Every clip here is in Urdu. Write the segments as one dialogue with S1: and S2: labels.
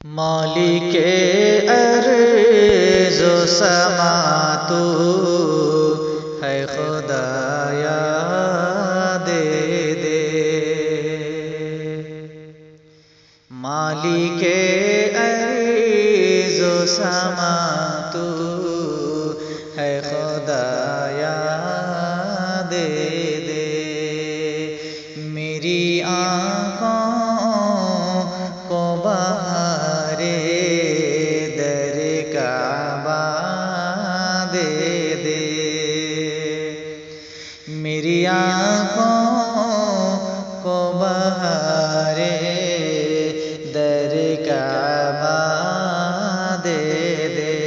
S1: مالک ارض و سما تو ہے خدایا دے دے، مالک ارض و سما تو ہے خدایا دے دے، میری آنکھوں کو بہار در کعبہ دے دے، میری آنکھوں کو بہار در کعبہ دے دے،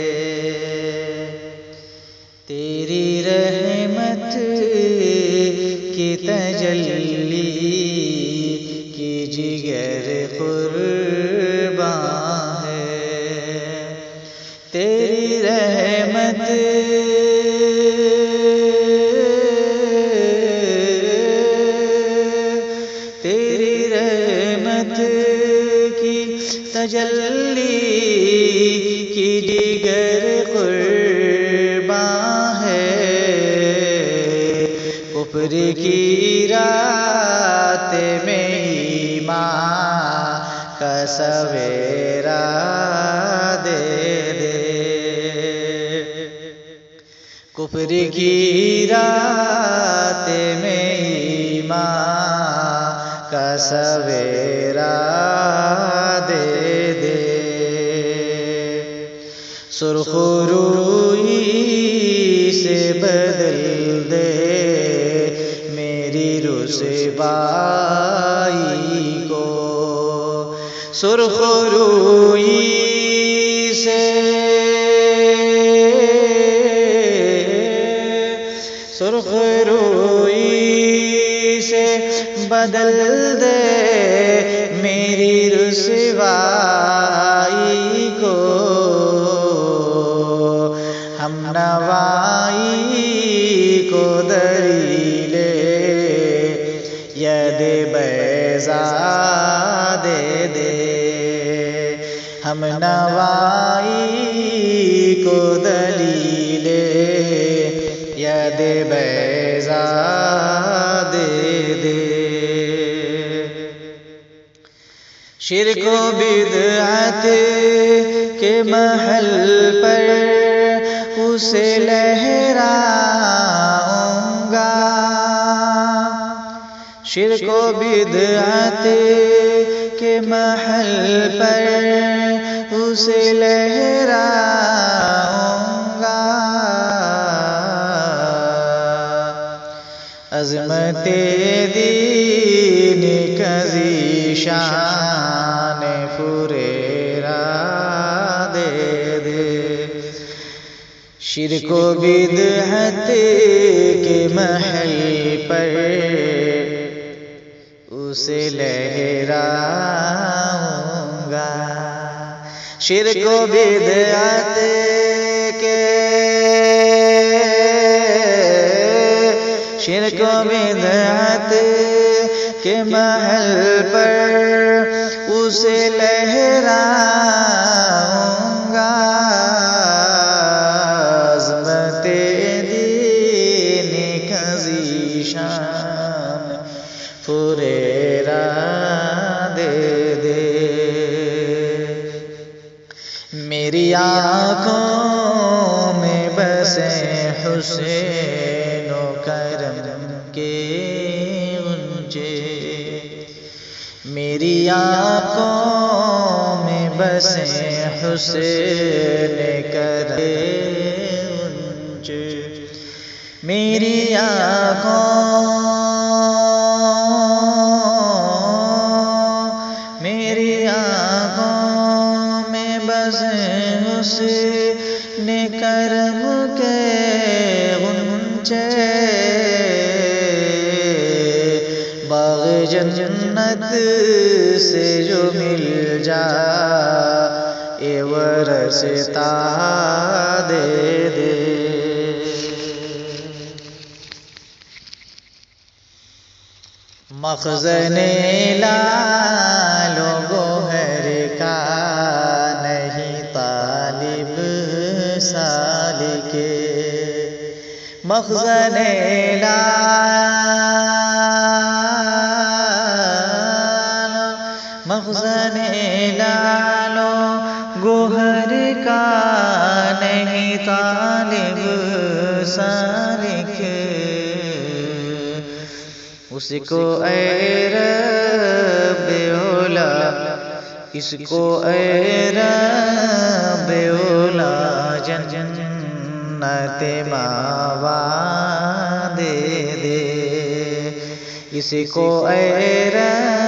S1: تیری رحمت کی تجلی کی جگر قرباں ہے، تیری رحمت کی تجلی کی جگر قرباں ہے، کفر کی رات میں ایمان کا سویرا دے دے، کفر کی رات میں ایمان کا سویرا دے دے، سرخ روئی سے بدل دے میری رسوائی کو، سرخ روئی سے سرخ روئی سے بدل دے میری رسوائی کو، ہم نوائی کو دلیل ید بیضا دے دے، ہم نوائی کو دلیل ید بیضا دے دے، شرک و بدعت کے محل پر اسے لہراؤں گا، شرک و بدعت کے محل پر اسے لہراؤں گا، عظمت دین کا ذیشان فریرا دے دے، شرک و بدعت کے محل پر اسے لہراؤں گا، شرک و بدعت کے شرک و بدعت کے محل پر اسے لہراؤں گا، عظمت دین کا ذیشان فریرا دے دے، میری آنکھوں میں بسے حسین و کرم کے غنچے، میری آنکھوں میں بسے حسین کرم کے غنچے، میری آنکھوں میں بسے حسین کرم کے غنچے، باغ جنت سے جو مل جا اے ورثتا دے دے، مخزن لال و گوہر کا سالک مخزن لالو گوہر کا نہیں طالب سالک اس کو اے رب اولا اس کو اے رب اولا جنت ماوا دے دے اس کو اے رب